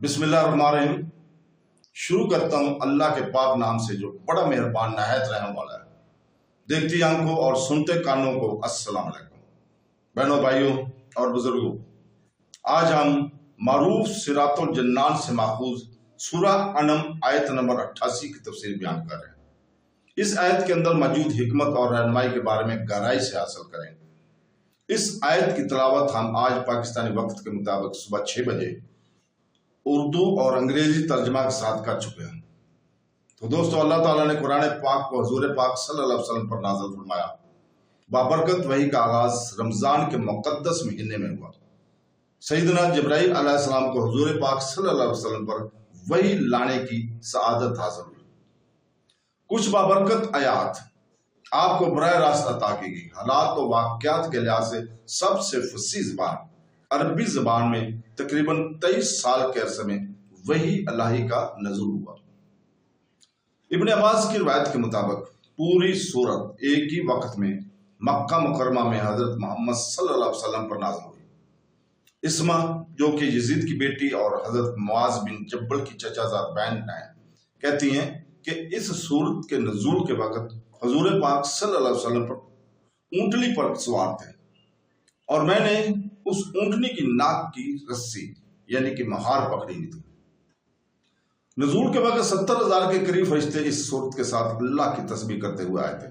बिस्मिल्लाहिर्रहमानिर्रहीम। शुरू करता हूँ अल्लाह के पाक नाम से जो बड़ा मेहरबान नहायत रहने वाला है। देखती आंखों और सुनते कानों को अस्सलाम वालेकुम। बहनों, भाइयों और बुजुर्गों, आज हम मारूफ सिरातुल जन्नान से माखूज सूरह अनम आयत नंबर 88 की तफसीर बयान कर रहे हैं। इस आयत के अंदर मौजूद हिकमत और रहनुमाई के बारे में गहराई से हासिल करेंगे। इस आयत की तिलावत हम आज पाकिस्तानी वक्त के मुताबिक सुबह 6 बजे उर्दू और अंग्रेजी तर्जमा के साथ कर चुके हैं। तो दोस्तों, अल्लाह ताला ने कुरान पाक को हुजूर पाक सल्लल्लाहु अलैहि वसल्लम पर नाज़िल फरमाया। बाबरकत वही का आगाज रमजान के मुकद्दस महीने में हुआ। सैयदना जिब्राइल अलैहिस्सलाम को हुजूर पाक सल्लल्लाहु अलैहि वसल्लम पर वही लाने की सआदत हासिल हुई। कुछ बाबरकत आयात आपको बराह रास्त अता की गई। हालात और वाक़यात के लिहाज से सबसे फसीह ज़बान अरबी ज़बान में तकरीबन 23 साल के अरसे में वही अल्लाही का नज़ुल हुआ। इब्न अब्बास की रिवायत के मुताबिक पूरी सूरत एक ही वक्त में मक्का मुकरमा में हजरत मोहम्मद सल्लल्लाहु अलैहि वसल्लम पर नाज़िल हुई। इस्मा, जो कि यजीद की बेटी और हजरत मुआज बिन जब्बल की चचाजाद बहन है, कहती हैं कि इस सूरत के नज़ुल के वक्त हुजूर पाक सल्लल्लाहु अलैहि वसल्लम पर ऊँटनी पर सवार थे और मैंने उस ऊँटनी की नाक की रस्सी यानी कि महार पकड़ी हुई थी। नज़ूल के वक्त 70,000 के करीब फरिश्ते इस सूरत के साथ अल्लाह की तस्बीह करते हुए आए थे।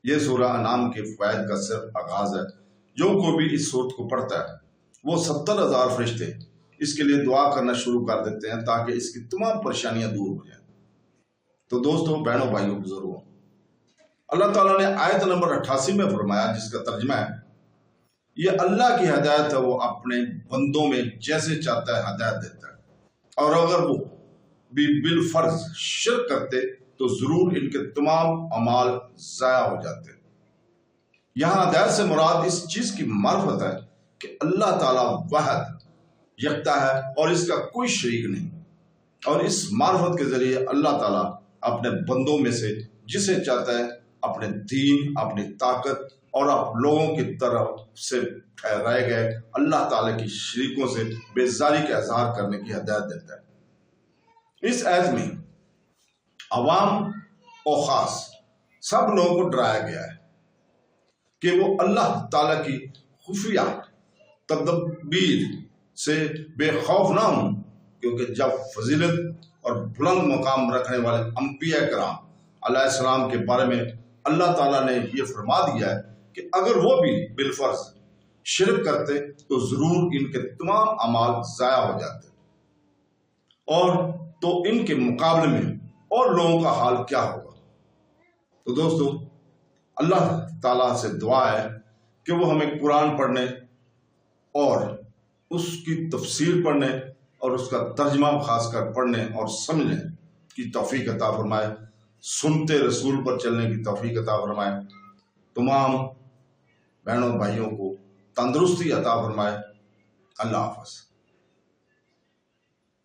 यह सूरह अनाम के फवायद का सिर्फ आगाज है। जो कोई भी इस सूरत को पढ़ता है वो 70,000 फरिश्ते इसके लिए दुआ करना शुरू कर देते हैं ताकि इसकी तमाम परेशानियां दूर हो जाएं। तो दोस्तों, बहनों, भाइयों, बुजुर्गों, अल्लाह ताला ने आयत नंबर 88 में फरमाया, जिसका तर्जमा है, ये अल्लाह की हदायत है, वो अपने बंदों में जैसे चाहता है हदायत देता है। और अगर वो भी बिल फर्ज शिर्क करते तो जरूर इनके तमाम अमाल जाया हो जाते। यहाँ हदायत से मुराद इस चीज की मार्फत है कि अल्लाह ताला वाहिद यकता है और इसका कोई शरीक नहीं। और इस मार्फत के जरिए अल्लाह ताला अपने बंदों में से जिसे चाहता है अपने दीन, अपनी ताकत और आप लोगों की तरफ से ठहराए गए अल्लाह ताला की शरीकों से बेजारी का इजहार करने की हदायत देता है। इस आयत में अवाम और खास सब लोगों को डराया गया है कि वो अल्लाह ताला की खुफिया तदबीर से बेखौफ ना हो, क्योंकि जब फजीलत और बुलंद मुकाम रखने वाले अंबिया कराम अलैहिस्सलाम के बारे में अल्लाह ताला ने यह फरमा दिया है कि अगर वो भी बिलफर्ज शिरक करते तो जरूर इनके तमाम अमाल जाया हो जाते, और तो इनके मुकाबले में और लोगों का हाल क्या होगा। तो दोस्तों, अल्लाह ताला से दुआ है कि वो हमें कुरान पढ़ने और उसकी तफसीर पढ़ने और उसका तर्जमा खासकर पढ़ने और समझने की तौफीक अता फरमाए, सुनते रसूल पर चलने की तौफीक अता फरमाए, तमाम बहनों भाइयों को तंदुरुस्ती अता फरमाए। अल्लाह हाफ़िज़।